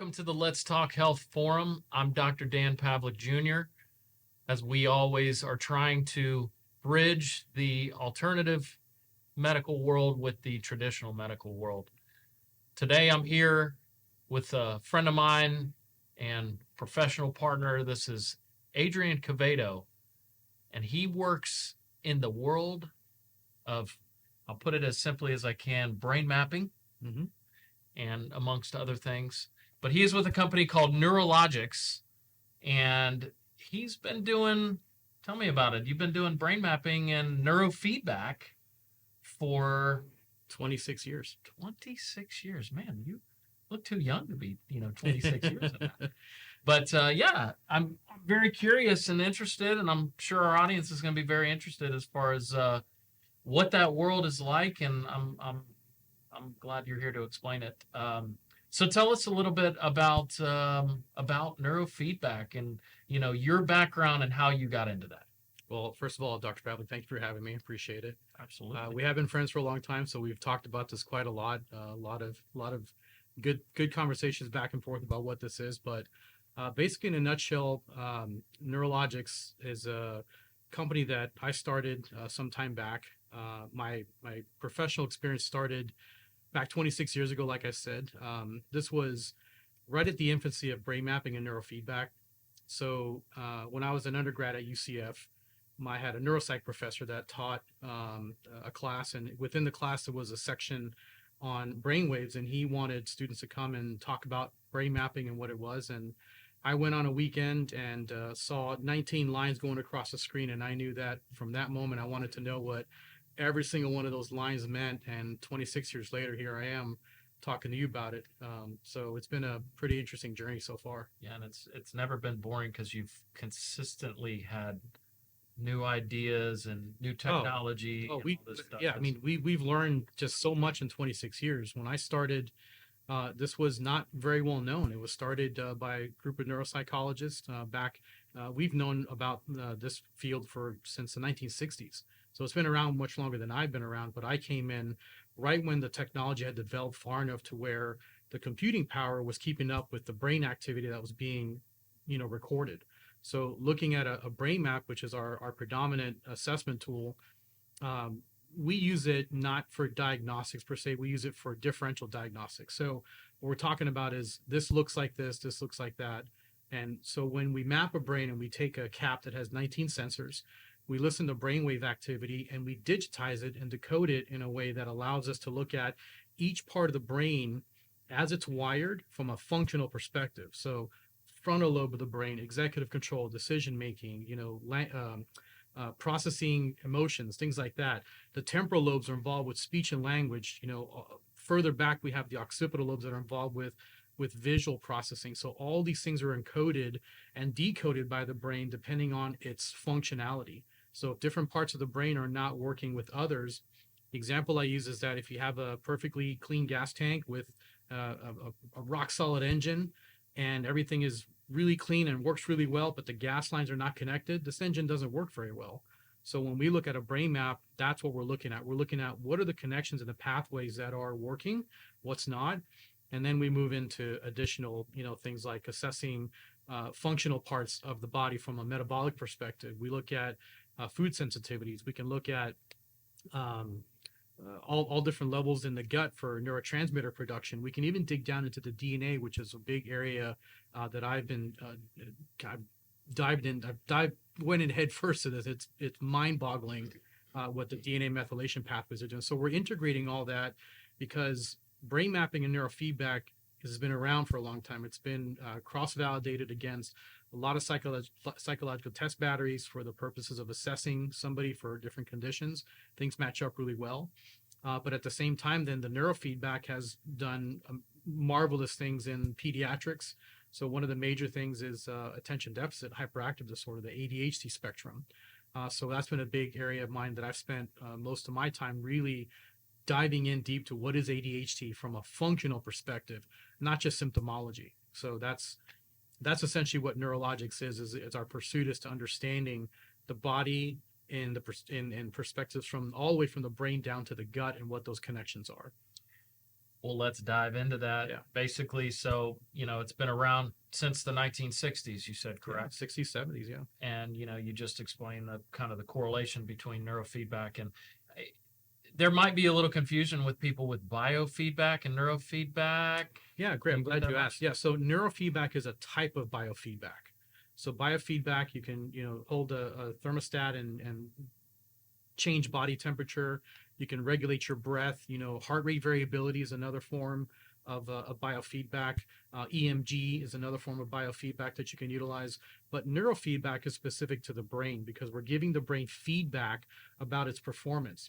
Welcome to the Let's Talk Health Forum. I'm Dr. Dan Pavlik Jr. As we always are trying to bridge the alternative medical world with the traditional medical world. Today I'm here with a friend of mine and professional partner. This is Adrian Quevedo, and he works in the world of, I'll put it as simply as I can, brain mapping, and amongst other things. But he is with a company called Newrologix, and he's been doing, tell me about it. You've been doing brain mapping and neurofeedback for 26 years. 26 years. Man, you look too young to be, 26 years in that. But yeah, I'm very curious and interested, and I'm sure our audience is going to be very interested as far as what that world is like, and I'm glad you're here to explain it. So tell us a little bit about neurofeedback and your background and how you got into that. Well, first of all, Dr. Pavlik, thank you for having me. Appreciate it. Absolutely. We have been friends for a long time, so we've talked about this quite a lot. A lot of good conversations back and forth about what this is. But basically, in a nutshell, Newrologix is a company that I started some time back. My professional experience started back 26 years ago, like I said. This was right at the infancy of brain mapping and neurofeedback. So when I was an undergrad at UCF, I had a neuropsych professor that taught a class, and within the class there was a section on brainwaves, and he wanted students to come and talk about brain mapping and what it was. And I went on a weekend and saw 19 lines going across the screen, and I knew that from that moment I wanted to know what every single one of those lines meant. And 26 years later, here I am talking to you about it. So it's been a pretty interesting journey so far. Yeah, and it's never been boring because you've consistently had new ideas and new technology. Oh, and all this stuff. yeah, I mean, we've learned just so much in 26 years. When I started, this was not very well known. It was started by a group of neuropsychologists back. We've known about this field since the 1960s. So it's been around much longer than I've been around, but I came in right when the technology had developed far enough to where the computing power was keeping up with the brain activity that was being, recorded. So looking at a brain map, which is our predominant assessment tool, we use it not for diagnostics per se, we use it for differential diagnostics. So what we're talking about is this looks like this looks like that. And so when we map a brain and we take a cap that has 19 sensors, we listen to brainwave activity and we digitize it and decode it in a way that allows us to look at each part of the brain as it's wired from a functional perspective. So frontal lobe of the brain, executive control, decision making, processing emotions, things like that. The temporal lobes are involved with speech and language. Further back we have the occipital lobes that are involved with visual processing. So all these things are encoded and decoded by the brain depending on its functionality. So if different parts of the brain are not working with others, the example I use is that if you have a perfectly clean gas tank with a rock solid engine and everything is really clean and works really well, but the gas lines are not connected, this engine doesn't work very well. So when we look at a brain map, that's what we're looking at. We're looking at what are the connections and the pathways that are working, what's not. And then we move into additional, things like assessing functional parts of the body from a metabolic perspective. We look at food sensitivities. We can look at all different levels in the gut for neurotransmitter production. We can even dig down into the DNA, which is a big area that I've been went in head first to this. It's mind-boggling what the DNA methylation pathways are doing. So we're integrating all that because brain mapping and neurofeedback has been around for a long time. It's been cross-validated against a lot of psychological test batteries for the purposes of assessing somebody for different conditions. Things match up really well. But at the same time, then the neurofeedback has done marvelous things in pediatrics. So one of the major things is attention deficit hyperactive disorder, the ADHD spectrum. So that's been a big area of mine that I've spent most of my time really diving in deep to what is ADHD from a functional perspective, not just symptomology. So that's essentially what Newrologix is our pursuit is to understanding the body in perspectives from all the way from the brain down to the gut and what those connections are. Well, let's dive into that. Yeah. Basically, so, it's been around since the 1960s, you said, Yeah, correct? 60s, 70s, yeah. And, you just explained the kind of the correlation between neurofeedback and there might be a little confusion with people with biofeedback and neurofeedback. Yeah, great. Can I'm give glad that you much? asked. Yeah, so neurofeedback is a type of biofeedback. So biofeedback, you can, hold a thermostat and change body temperature. You can regulate your breath. Heart rate variability is another form of biofeedback. EMG is another form of biofeedback that you can utilize. But neurofeedback is specific to the brain because we're giving the brain feedback about its performance.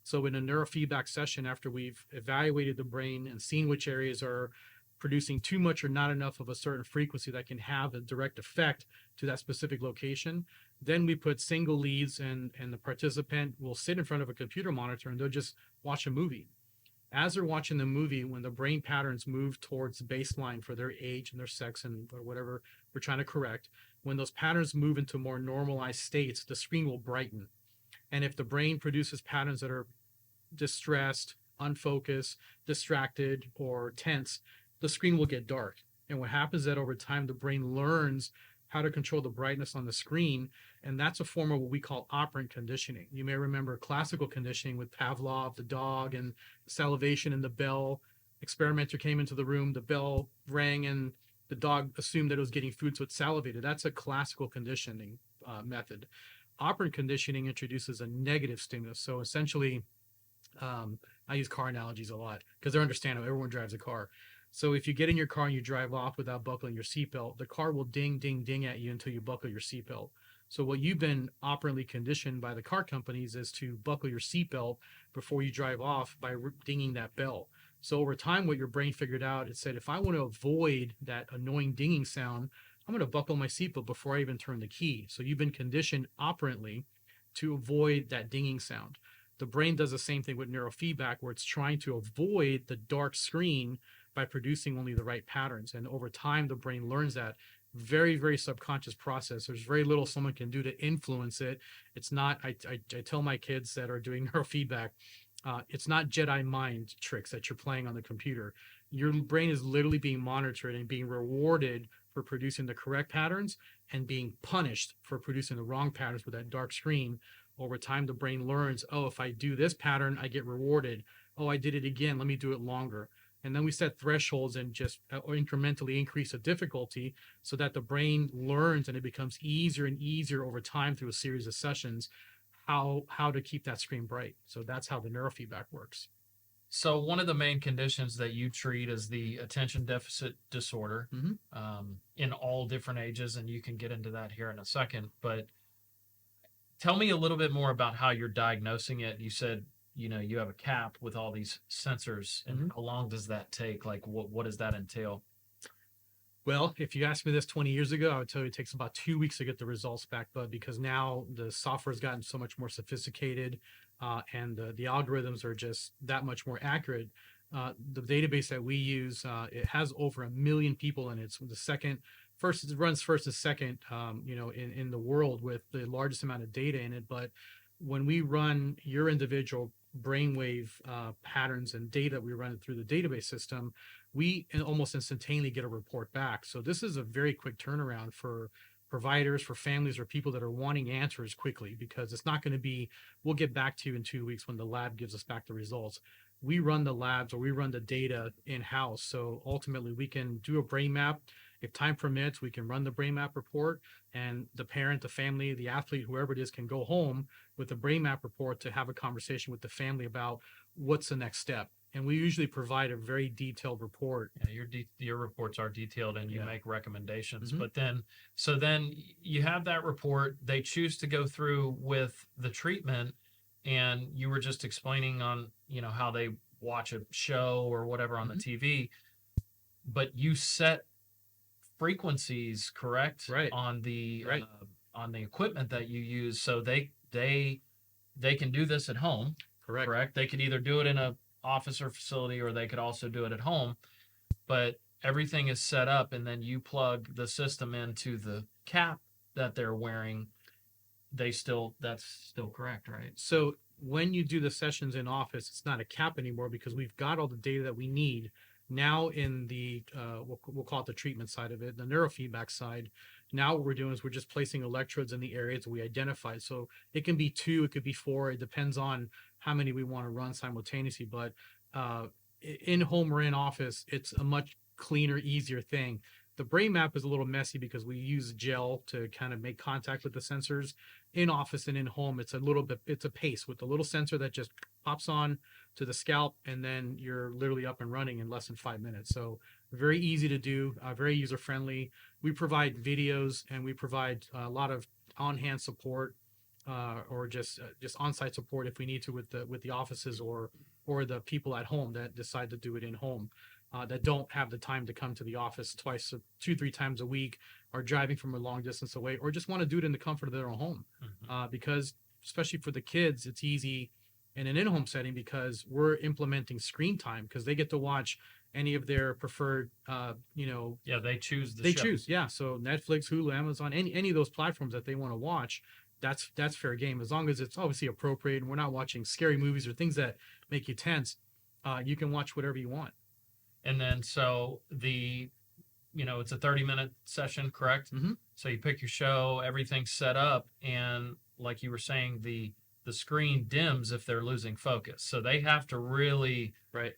So in a neurofeedback session, after we've evaluated the brain and seen which areas are producing too much or not enough of a certain frequency that can have a direct effect to that specific location, then we put single leads and the participant will sit in front of a computer monitor and they'll just watch a movie. As they're watching the movie, when the brain patterns move towards baseline for their age and their sex and or whatever we're trying to correct, when those patterns move into more normalized states, the screen will brighten. And if the brain produces patterns that are distressed, unfocused, distracted, or tense, the screen will get dark. And what happens is that over time, the brain learns how to control the brightness on the screen. And that's a form of what we call operant conditioning. You may remember classical conditioning with Pavlov, the dog, and salivation and the bell. Experimenter came into the room, the bell rang, and the dog assumed that it was getting food, so it salivated. That's a classical conditioning method. Operant conditioning introduces a negative stimulus. So essentially, I use car analogies a lot because they're understandable. Everyone drives a car. So if you get in your car and you drive off without buckling your seatbelt, the car will ding, ding, ding at you until you buckle your seatbelt. So what you've been operantly conditioned by the car companies is to buckle your seatbelt before you drive off by dinging that bell. So over time, what your brain figured out, it said, if I want to avoid that annoying dinging sound, I'm going to buckle my seatbelt before I even turn the key. So you've been conditioned operantly to avoid that dinging sound. The brain does the same thing with neurofeedback, where it's trying to avoid the dark screen by producing only the right patterns. And over time, the brain learns that. Very, very subconscious process. There's very little someone can do to influence it. It's not, I tell my kids that are doing neurofeedback, it's not Jedi mind tricks that you're playing on the computer. Your brain is literally being monitored and being rewarded for producing the correct patterns and being punished for producing the wrong patterns with that dark screen. Over time, the brain learns, oh, if I do this pattern, I get rewarded. Oh, I did it again. Let me do it longer. And then we set thresholds and just incrementally increase the difficulty so that the brain learns and it becomes easier and easier over time through a series of sessions how to keep that screen bright. So that's how the neurofeedback works. So one of the main conditions that you treat is the attention deficit disorder in all different ages, and you can get into that here in a second. But tell me a little bit more about how you're diagnosing it. You said, you have a cap with all these sensors, and how long does that take? Like, what does that entail? Well, if you asked me this 20 years ago, I would tell you it takes about 2 weeks to get the results back, but because now the software has gotten so much more sophisticated and the algorithms are just that much more accurate. The database that we use, it has over 1 million people in it. It's it runs first and second, in the world with the largest amount of data in it. But when we run your individual brainwave patterns and data, we run it through the database system, we almost instantaneously get a report back. So this is a very quick turnaround for providers, for families, or people that are wanting answers quickly, because it's not going to be, we'll get back to you in 2 weeks when the lab gives us back the results. We run the labs or we run the data in-house. So ultimately we can do a brain map. If time permits, we can run the brain map report, and the parent, the family, the athlete, whoever it is, can go home with the brain map report to have a conversation with the family about what's the next step. And we usually provide a very detailed report. Yeah, your reports are detailed and you make recommendations. Mm-hmm. But then you have that report. They choose to go through with the treatment, and you were just explaining on how they watch a show or whatever on the TV. But you set frequencies, correct? Right. On the equipment that you use, so they can do this at home. Correct. They could either do it in a office or facility, or they could also do it at home, but everything is set up, and then you plug the system into the cap that they're wearing. That's still correct, right? So when you do the sessions in office, it's not a cap anymore because we've got all the data that we need now in the we'll call it the treatment side of it, the neurofeedback side. Now what we're doing is we're just placing electrodes in the areas we identified. So it can be 2, it could be 4. It depends on how many we want to run simultaneously. But in home or in office, it's a much cleaner, easier thing. The brain map is a little messy because we use gel to kind of make contact with the sensors. In office and in home, it's a pace with a little sensor that just pops on to the scalp, and then you're literally up and running in less than 5 minutes. So very easy to do, very user friendly. We provide videos, and we provide a lot of on-hand support, or just on-site support if we need to with the offices or the people at home that decide to do it in home. That don't have the time to come to the office 2-3 times a week, or driving from a long distance away, or just want to do it in the comfort of their own home. Because especially for the kids, it's easy in an in-home setting because we're implementing screen time because they get to watch any of their preferred, Yeah, they choose the they show. choose. Yeah. So Netflix, Hulu, Amazon, any of those platforms that they want to watch, that's fair game. As long as it's obviously appropriate and we're not watching scary movies or things that make you tense, you can watch whatever you want. And then so it's a 30-minute session, correct? Mhm. So you pick your show, everything's set up, and like you were saying, the screen dims if they're losing focus. So they have to really. Right.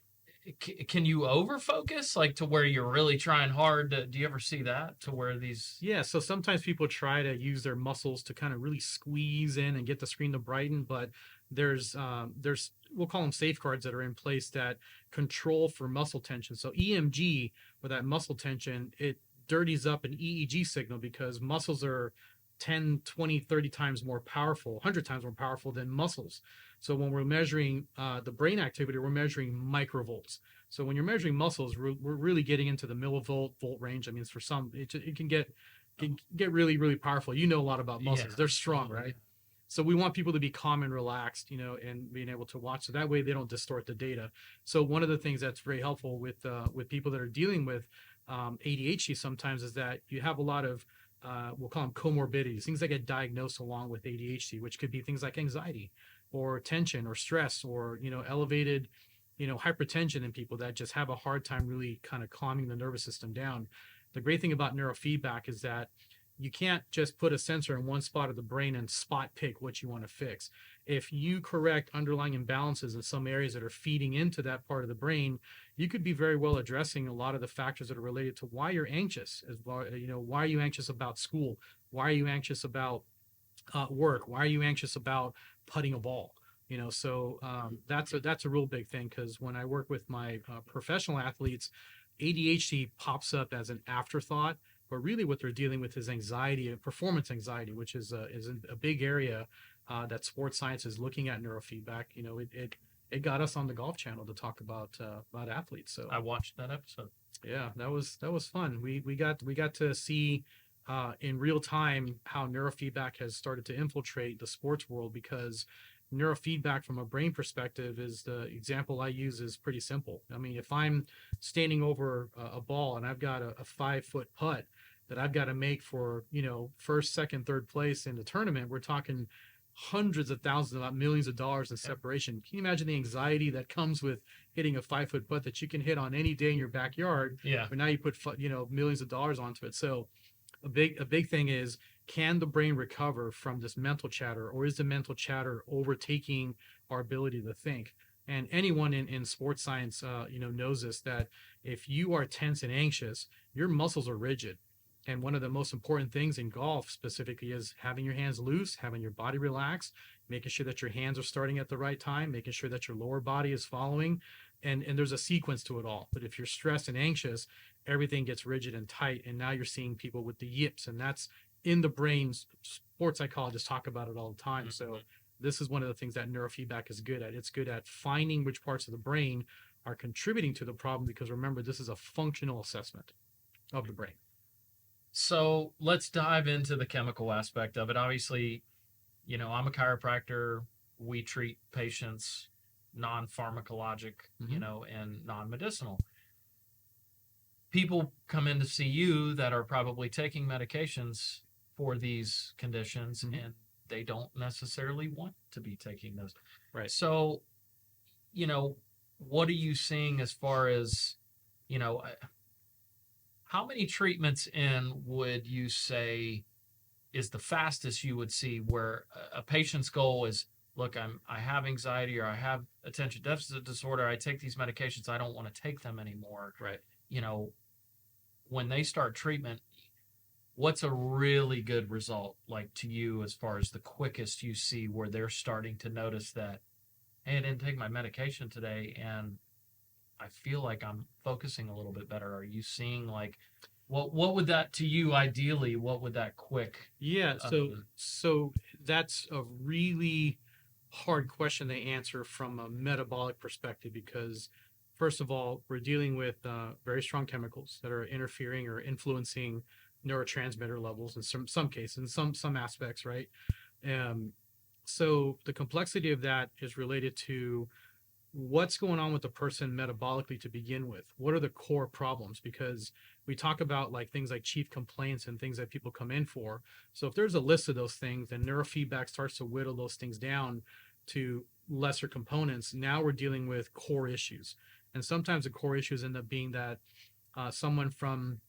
Can you overfocus, like to where you're really trying hard to? Do you ever see that to where these? Yeah, so sometimes people try to use their muscles to kind of really squeeze in and get the screen to brighten, but there's we'll call them safeguards that are in place that control for muscle tension. So EMG, with that muscle tension, it dirties up an EEG signal because muscles are 10, 20, 30 times more powerful, 100 times more powerful than muscles. So when we're measuring the brain activity, we're measuring microvolts. So when you're measuring muscles, we're really getting into the volt range. I mean, for some, it can get really, really powerful. You know a lot about muscles. Yeah. They're strong, right? So we want people to be calm and relaxed, and being able to watch. So that way they don't distort the data. So one of the things that's very helpful with people that are dealing with ADHD sometimes is that you have a lot of we'll call them comorbidities, things that get diagnosed along with ADHD, which could be things like anxiety or tension or stress or, elevated, hypertension in people that just have a hard time really kind of calming the nervous system down. The great thing about neurofeedback is that you can't just put a sensor in one spot of the brain and spot pick what you want to fix. If you correct underlying imbalances in some areas that are feeding into that part of the brain, you could be very well addressing a lot of the factors that are related to why you're anxious. As well, why are you anxious about school? Why are you anxious about work? Why are you anxious about putting a ball? So that's a real big thing because when I work with my professional athletes, ADHD pops up as an afterthought. But really what they're dealing with is anxiety and performance anxiety, which is a big area that sports science is looking at neurofeedback. It got us on the Golf Channel to talk about athletes. So I watched that episode. Yeah, that was fun. We got to see in real time how neurofeedback has started to infiltrate the sports world because neurofeedback from a brain perspective is the example I use is pretty simple. I mean, if I'm standing over a ball and I've got a 5-foot putt that I've got to make for, first, second, third place in the tournament, we're talking hundreds of thousands, about millions of dollars in separation. Can you imagine the anxiety that comes with hitting a 5-foot putt that you can hit on any day in your backyard? Yeah. But now you put, millions of dollars onto it. So a big thing is, can the brain recover from this mental chatter, or is the mental chatter overtaking our ability to think? And anyone in sports science, knows this, that if you are tense and anxious, your muscles are rigid. And one of the most important things in golf specifically is having your hands loose, having your body relaxed, making sure that your hands are starting at the right time, making sure that your lower body is following. And there's a sequence to it all. But if you're stressed and anxious, everything gets rigid and tight. And now you're seeing people with the yips, and that's in the brain. Sports psychologists talk about it all the time. So this is one of the things that neurofeedback is good at. It's good at finding which parts of the brain are contributing to the problem, because remember, this is a functional assessment of the brain. So let's dive into the chemical aspect of it. Obviously, I'm a chiropractor. We treat patients non-pharmacologic, and non-medicinal. People come in to see you that are probably taking medications for these conditions, and they don't necessarily want to be taking those. Right. So, what are you seeing as far as, you know, how many treatments in would you say is the fastest you would see where a patient's goal is, look, I have anxiety or I have attention deficit disorder. I take these medications. I don't want to take them anymore. Right. When they start treatment, what's a really good result like to you as far as the quickest you see where they're starting to notice that, hey, I didn't take my medication today and I feel like I'm focusing a little bit better. Are you seeing like what would that to you ideally, what would that quick Yeah, so that's a really hard question to answer from a metabolic perspective because first of all, we're dealing with very strong chemicals that are interfering or influencing neurotransmitter levels in some cases, in some aspects, right? So the complexity of that is related to what's going on with the person metabolically to begin with. What are the core problems? Because we talk about like things like chief complaints and things that people come in for. So if there's a list of those things, then neurofeedback starts to whittle those things down to lesser components. Now we're dealing with core issues. And sometimes the core issues end up being that someone from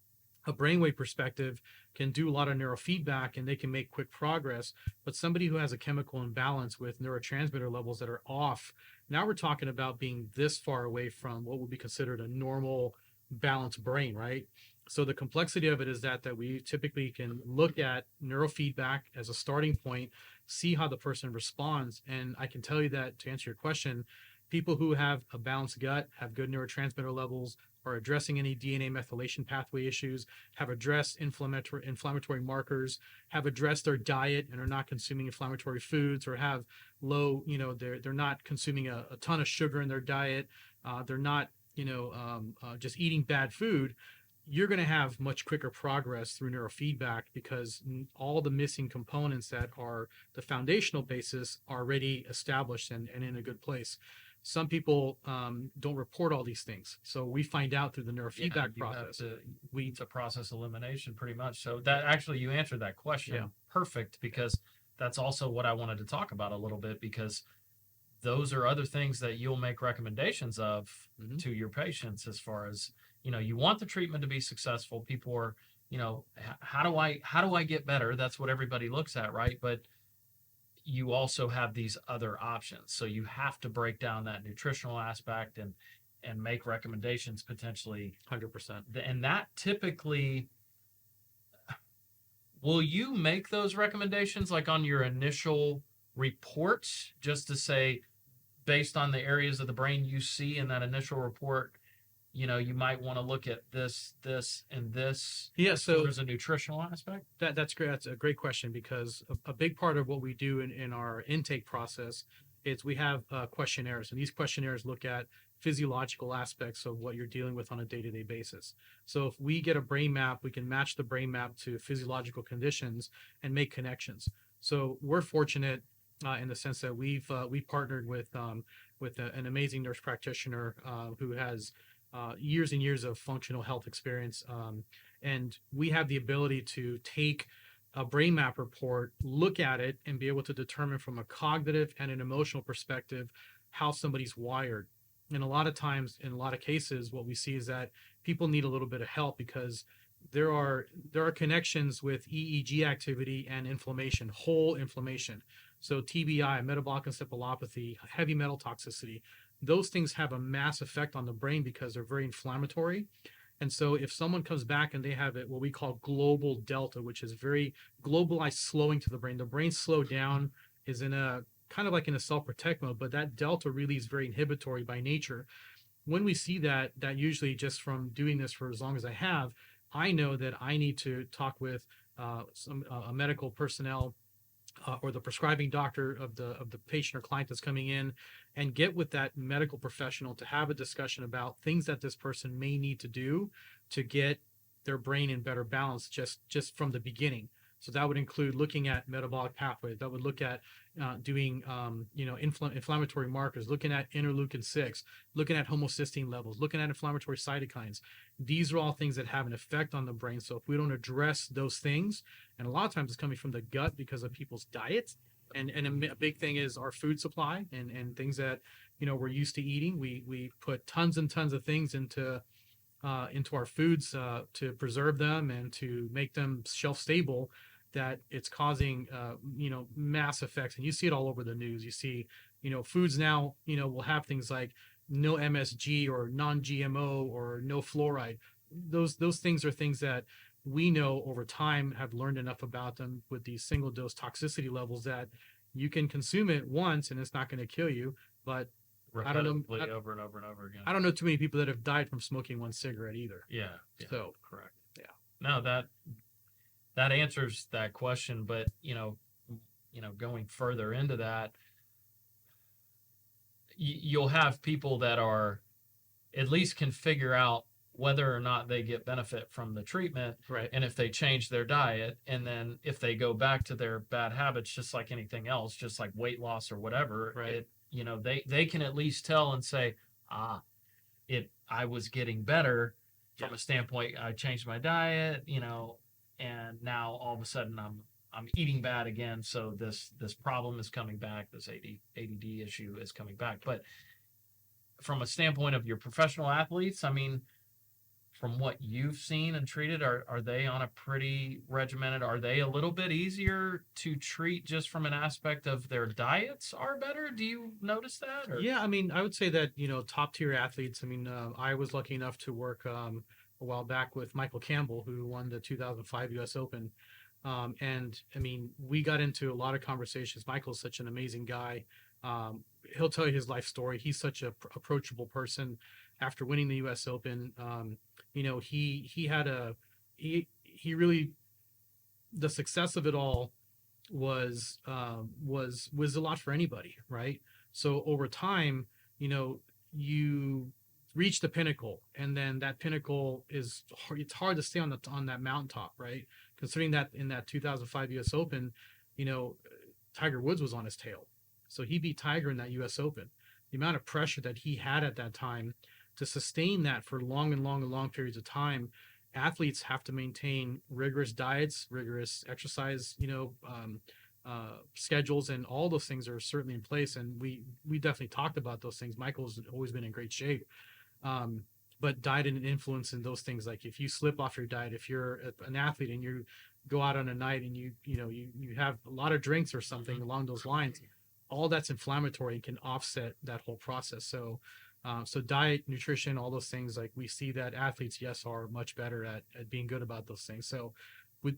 a brainwave perspective can do a lot of neurofeedback and they can make quick progress, but somebody who has a chemical imbalance with neurotransmitter levels that are off, now we're talking about being this far away from what would be considered a normal balanced brain, right? So the complexity of it is that we typically can look at neurofeedback as a starting point, see how the person responds. And I can tell you that to answer your question, people who have a balanced gut, have good neurotransmitter levels, are addressing any DNA methylation pathway issues, have addressed inflammatory markers, have addressed their diet and are not consuming inflammatory foods, or have low, they're not consuming a ton of sugar in their diet, they're not, just eating bad food. You're going to have much quicker progress through neurofeedback because all the missing components that are the foundational basis are already established and in a good place. Some people don't report all these things, so we find out through the neurofeedback process. It's a process elimination pretty much. So that actually you answered that question perfect, because that's also what I wanted to talk about a little bit, because those are other things that you'll make recommendations of to your patients as far as, you want the treatment to be successful. People are, how do I get better? That's what everybody looks at, right? But you also have these other options. So you have to break down that nutritional aspect and make recommendations potentially 100%. And that typically, will you make those recommendations like on your initial report, just to say, based on the areas of the brain you see in that initial report, you might want to look at this, and this. Yeah, so there's a nutritional aspect. That's great. That's a great question, because a big part of what we do in our intake process is we have questionnaires, and these questionnaires look at physiological aspects of what you're dealing with on a day-to-day basis. So if we get a brain map, we can match the brain map to physiological conditions and make connections. So we're fortunate in the sense that we've partnered with an amazing nurse practitioner who has years and years of functional health experience. And we have the ability to take a brain map report, look at it, and be able to determine from a cognitive and an emotional perspective how somebody's wired. And a lot of times, in a lot of cases, what we see is that people need a little bit of help because there are connections with EEG activity and inflammation, whole inflammation. So TBI, metabolic encephalopathy, heavy metal toxicity, those things have a mass effect on the brain because they're very inflammatory. And so if someone comes back and they have what we call global delta, which is very globalized slowing to the brain slowed down, is in a kind of like in a self-protect mode, but that delta really is very inhibitory by nature. When we see that usually just from doing this for as long as I have, I know that I need to talk with a medical personnel or the prescribing doctor of the patient or client that's coming in, and get with that medical professional to have a discussion about things that this person may need to do to get their brain in better balance just from the beginning. So that would include looking at metabolic pathways. That would look at doing, inflammatory markers, looking at interleukin-6, looking at homocysteine levels, looking at inflammatory cytokines. These are all things that have an effect on the brain. So if we don't address those things, and a lot of times it's coming from the gut because of people's diets, and a big thing is our food supply and things that we're used to eating. We put tons and tons of things into our foods to preserve them and to make them shelf stable, that it's causing mass effects. And you see it all over the news. You see foods now will have things like no MSG or non-GMO or no fluoride. Those things are things that we know over time, have learned enough about them with these single dose toxicity levels that you can consume it once and it's not going to kill you. But I don't know, over and over and over again. I don't know too many people that have died from smoking one cigarette either. Yeah. So correct. Yeah. No, that answers that question. But going further into that, you'll have people that are at least can figure out whether or not they get benefit from the treatment, right. And if they change their diet, and then if they go back to their bad habits, just like anything else, just like weight loss or whatever, Right. They can at least tell and say, I was getting better from a standpoint. I changed my diet, and now all of a sudden I'm eating bad again. So this problem is coming back. This ADD issue is coming back. But from a standpoint of your professional athletes, I mean, from what you've seen and treated, are they on a pretty regimented? Are they a little bit easier to treat just from an aspect of their diets are better? Do you notice that? Or? Yeah, I mean, I would say that top tier athletes. I mean, I was lucky enough to work a while back with Michael Campbell, who won the 2005 U.S. Open, and I mean, we got into a lot of conversations. Michael's such an amazing guy. He'll tell you his life story. He's such a approachable person. After winning the U.S. Open, he really, the success of it all was a lot for anybody, right? So over time, you reach the pinnacle, and then that pinnacle it's hard to stay on that mountaintop, right? Considering that in that 2005 U.S. Open, Tiger Woods was on his tail, so he beat Tiger in that U.S. Open. The amount of pressure that he had at that time to sustain that for long periods of time, athletes have to maintain rigorous diets, rigorous exercise, schedules, and all those things are certainly in place. And we definitely talked about those things. Michael's always been in great shape. But diet and influence in those things, like if you slip off your diet, if you're an athlete and you go out on a night and you have a lot of drinks or something along those lines, all that's inflammatory and can offset that whole process. So diet, nutrition, all those things, like we see that athletes, yes, are much better at being good about those things. So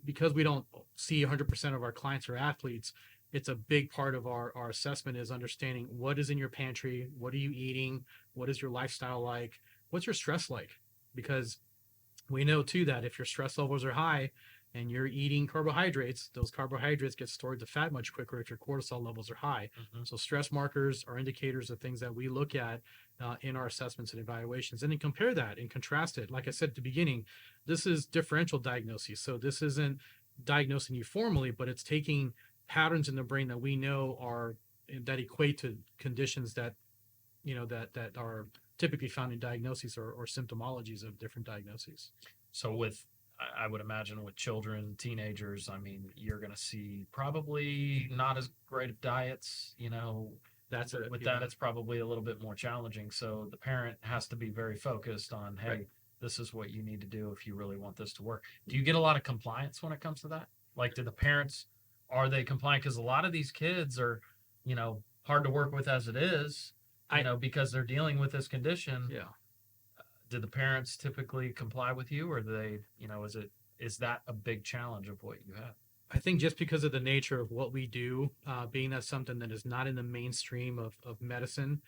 because we don't see 100% of our clients are athletes, it's a big part of our assessment is understanding what is in your pantry, what are you eating, what is your lifestyle like, what's your stress like? Because we know too that if your stress levels are high and you're eating carbohydrates, those carbohydrates get stored to fat much quicker if your cortisol levels are high. So stress markers are indicators of things that we look at in our assessments and evaluations. And then compare that and contrast it. Like I said at the beginning, this is differential diagnosis. So this isn't diagnosing you formally, but it's taking patterns in the brain that we know that equate to conditions that that are typically found in diagnoses or symptomologies of different diagnoses. So I would imagine with children, teenagers, I mean, you're going to see probably not as great of diets, That's it. That, it's probably a little bit more challenging. So the parent has to be very focused on, hey, Right. This is what you need to do if you really want this to work. Do you get a lot of compliance when it comes to that? Like, do the parents, are they compliant? Because a lot of these kids are, hard to work with as it is, because they're dealing with this condition. Yeah. Do the parents typically comply with you, or do they, is that a big challenge of what you have? I think just because of the nature of what we do, being that something that is not in the mainstream of medicine,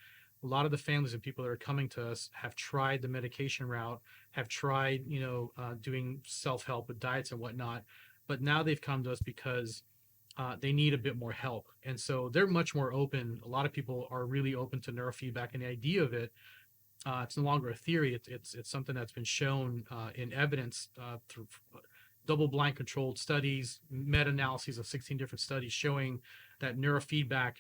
a lot of the families and people that are coming to us have tried the medication route, have tried, doing self-help with diets and whatnot, but now they've come to us because they need a bit more help. And so they're much more open. A lot of people are really open to neurofeedback and the idea of it. It's no longer a theory. It's something that's been shown in evidence through double-blind controlled studies, meta-analyses of 16 different studies showing that neurofeedback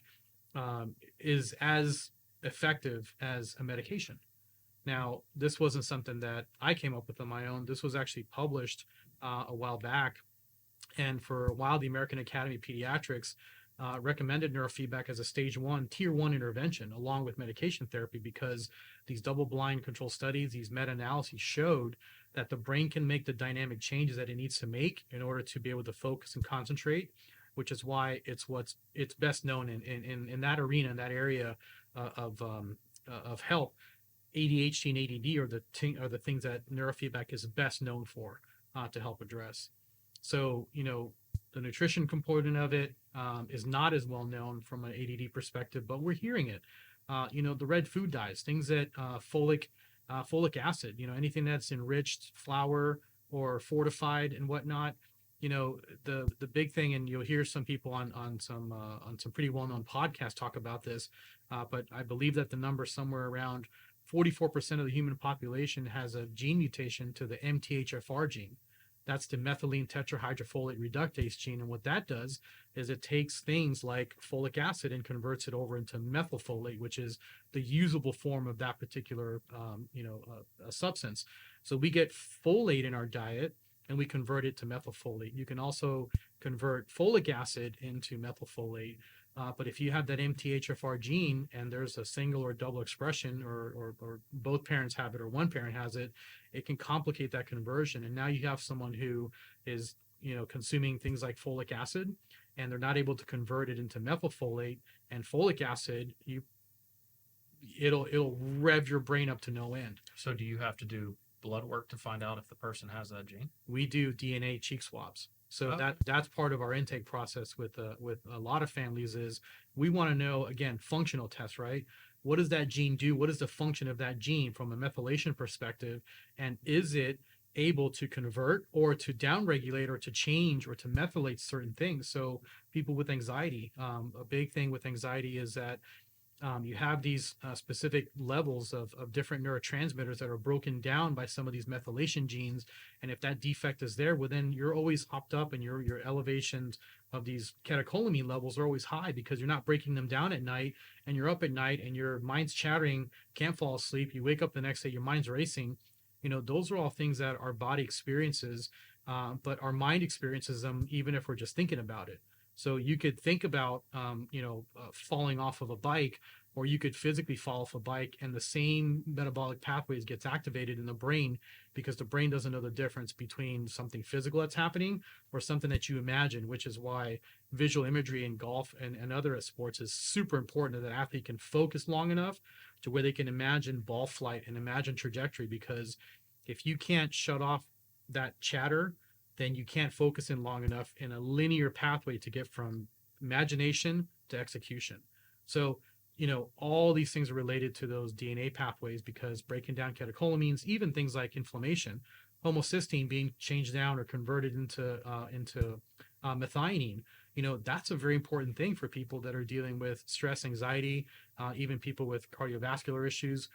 is as effective as a medication. Now, this wasn't something that I came up with on my own. This was actually published a while back. And for a while, the American Academy of Pediatrics recommended neurofeedback as a stage 1, tier 1 intervention along with medication therapy, because these double-blind control studies, these meta-analyses showed that the brain can make the dynamic changes that it needs to make in order to be able to focus and concentrate, which is why it's best known in that arena, in that area of health. ADHD and ADD are the things that neurofeedback is best known for to help address. So, the nutrition component of it is not as well known from an ADD perspective, but we're hearing it. The red food dyes, things that folic acid, anything that's enriched flour or fortified and whatnot. The big thing, and you'll hear some people on some pretty well-known podcasts talk about this, but I believe that the number somewhere around 44% of the human population has a gene mutation to the MTHFR gene. That's the methylene tetrahydrofolate reductase gene. And what that does is it takes things like folic acid and converts it over into methylfolate, which is the usable form of that particular substance. So we get folate in our diet and we convert it to methylfolate. You can also convert folic acid into methylfolate. But if you have that MTHFR gene and there's a single or double expression, or both parents have it or one parent has it, it can complicate that conversion. And now you have someone who is, consuming things like folic acid, and they're not able to convert it into methylfolate and folic acid. It'll rev your brain up to no end. So do you have to do blood work to find out if the person has that gene? We do DNA cheek swabs. So that's part of our intake process with a lot of families. Is we want to know, again, functional tests, right? What does that gene do? What is the function of that gene from a methylation perspective? And is it able to convert or to downregulate or to change or to methylate certain things? So people with anxiety, a big thing with anxiety is that you have these specific levels of different neurotransmitters that are broken down by some of these methylation genes. And if that defect is there, well, then you're always hopped up, and your elevations of these catecholamine levels are always high because you're not breaking them down at night, and you're up at night and your mind's chattering, can't fall asleep. You wake up the next day, your mind's racing. Those are all things that our body experiences, but our mind experiences them even if we're just thinking about it. So you could think about, falling off of a bike, or you could physically fall off a bike, and the same metabolic pathways gets activated in the brain because the brain doesn't know the difference between something physical that's happening or something that you imagine, which is why visual imagery in golf and other sports is super important, that the athlete can focus long enough to where they can imagine ball flight and imagine trajectory. Because if you can't shut off that chatter, then you can't focus in long enough in a linear pathway to get from imagination to execution. So, all these things are related to those DNA pathways, because breaking down catecholamines, even things like inflammation, homocysteine being changed down or converted into methionine, that's a very important thing for people that are dealing with stress, anxiety, even people with cardiovascular issues.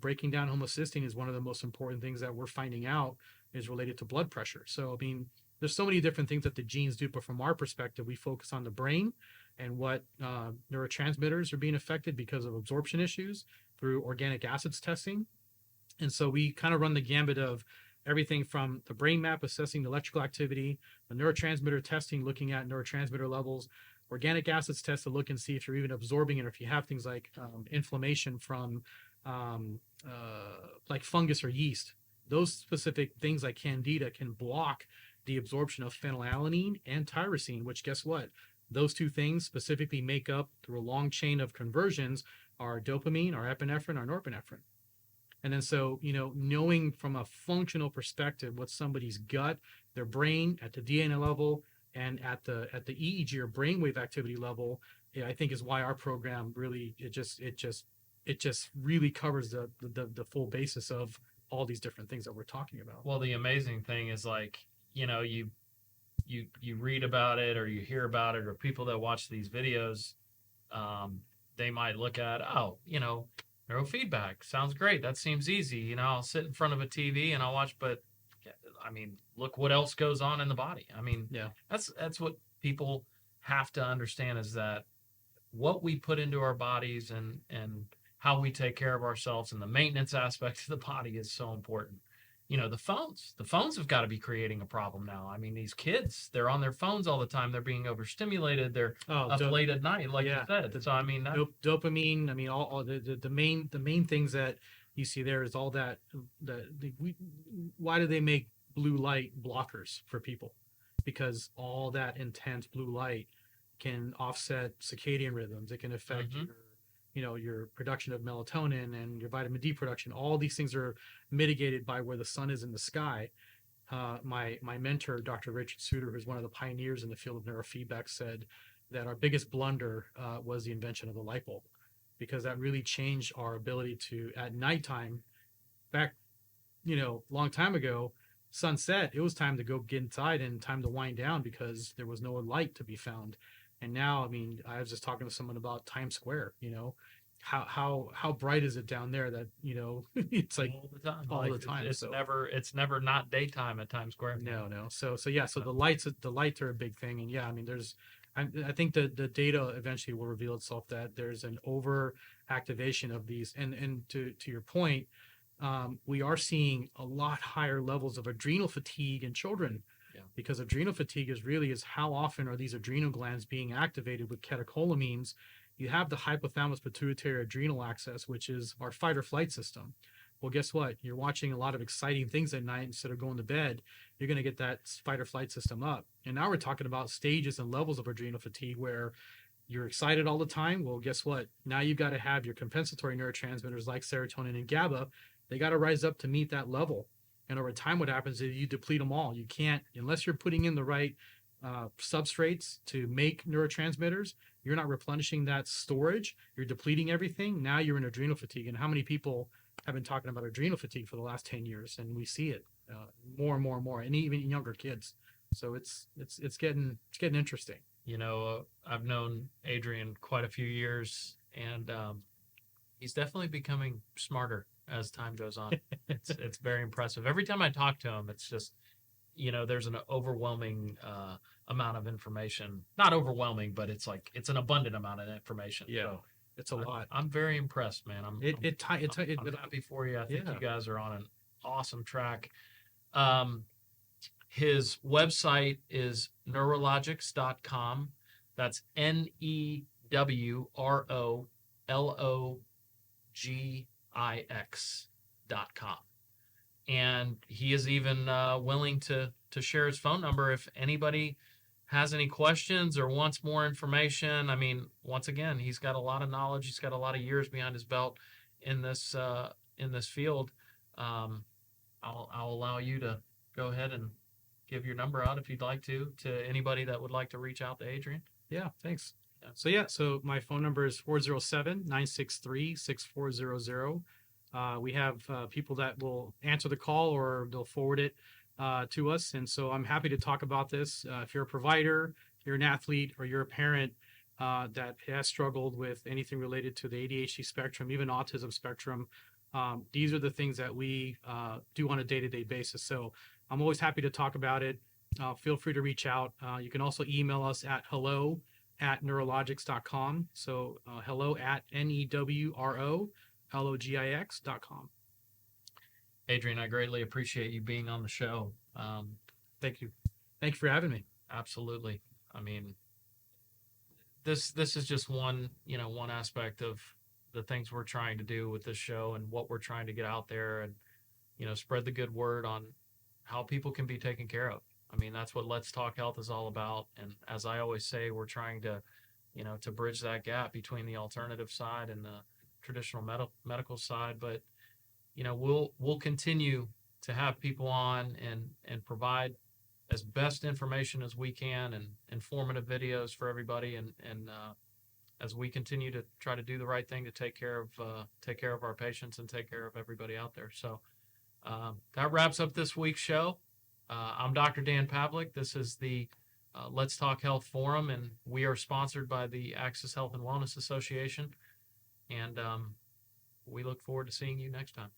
Breaking down homocysteine is one of the most important things that we're finding out is related to blood pressure. So, there's so many different things that the genes do, but from our perspective, we focus on the brain and what neurotransmitters are being affected because of absorption issues through organic acids testing. And so we kind of run the gambit of everything from the brain map, assessing the electrical activity, the neurotransmitter testing, looking at neurotransmitter levels, organic acids test to look and see if you're even absorbing it, or if you have things like inflammation from like fungus or yeast. Those specific things like candida can block the absorption of phenylalanine and tyrosine, which, guess what? Those two things specifically make up, through a long chain of conversions, our dopamine, our epinephrine, our norepinephrine. And then so, knowing from a functional perspective what somebody's gut, their brain at the DNA level, and at the EEG or brainwave activity level, I think is why our program really, it just really covers the full basis of all these different things that we're talking about. Well, the amazing thing is, like, you read about it or you hear about it, or people that watch these videos, they might look at, neurofeedback sounds great. That seems easy. I'll sit in front of a TV and I'll watch, but I mean, look what else goes on in the body. I mean, Yeah. that's what people have to understand, is that what we put into our bodies and how we take care of ourselves and the maintenance aspect of the body is so important. The phones have got to be creating a problem now. I mean, these kids, they're on their phones all the time. They're being overstimulated. They're up late at night, like you said. So I mean, dopamine. I mean, all the main things that you see there is all that. Why do they make blue light blockers for people? Because all that intense blue light can offset circadian rhythms. It can affect your production of melatonin and your vitamin D production. All these things are mitigated by where the sun is in the sky. My mentor, Dr. Richard Suter, who's one of the pioneers in the field of neurofeedback, said that our biggest blunder was the invention of the light bulb, because that really changed our ability to, at nighttime, back, long time ago, sunset, it was time to go get inside and time to wind down because there was no light to be found. And now, I mean, I was just talking to someone about Times Square, how bright is it down there that, it's like all the time. It's never not daytime at Times Square. No. So the lights are a big thing. And yeah, I mean, I think the data eventually will reveal itself that there's an over activation of these. And to your point, we are seeing a lot higher levels of adrenal fatigue in children. Yeah. Because adrenal fatigue is how often are these adrenal glands being activated with catecholamines. You have the hypothalamus pituitary adrenal axis, which is our fight or flight system. Well, guess what? You're watching a lot of exciting things at night instead of going to bed. You're going to get that fight or flight system up. And now we're talking about stages and levels of adrenal fatigue where you're excited all the time. Well, guess what? Now you've got to have your compensatory neurotransmitters like serotonin and GABA. They got to rise up to meet that level. And over time, what happens is you deplete them all. You can't, unless you're putting in the right substrates to make neurotransmitters, you're not replenishing that storage. You're depleting everything. Now you're in adrenal fatigue. And how many people have been talking about adrenal fatigue for the last 10 years? And we see it more and more and more, and even younger kids. So it's getting interesting. I've known Adrian quite a few years, and he's definitely becoming smarter as time goes on. It's very impressive. Every time I talk to him, it's just, there's an overwhelming amount of information. Not overwhelming, but it's an abundant amount of information. Yeah, so it's a lot. I'm very impressed, man. I'm happy for you. I think you guys are on an awesome track. His website is neurologix.com. That's neurologix.com. And he is even willing to share his phone number if anybody has any questions or wants more information. I mean, once again, he's got a lot of knowledge. He's got a lot of years behind his belt in this field. I'll allow you to go ahead and give your number out if you'd like to anybody that would like to reach out to Adrian. Yeah, thanks. So my phone number is 407-963-6400. We have people that will answer the call or they'll forward it to us. And so I'm happy to talk about this. If you're a provider, you're an athlete, or you're a parent that has struggled with anything related to the ADHD spectrum, even autism spectrum, these are the things that we do on a day-to-day basis. So I'm always happy to talk about it. Feel free to reach out. You can also email us at hello@neurologix.com. So hello@neurologix.com. Adrian, I greatly appreciate you being on the show. Thank you. Thank you for having me. Absolutely. I mean, this is just one aspect of the things we're trying to do with this show and what we're trying to get out there and, spread the good word on how people can be taken care of. I mean, that's what Let's Talk Health is all about. And as I always say, we're trying to, to bridge that gap between the alternative side and the traditional medical side. But, we'll continue to have people on and provide as best information as we can and informative videos for everybody. And as we continue to try to do the right thing to take care of our patients and take care of everybody out there. So that wraps up this week's show. I'm Dr. Dan Pavlik. This is the Let's Talk Health Forum, and we are sponsored by the Access Health and Wellness Association. And we look forward to seeing you next time.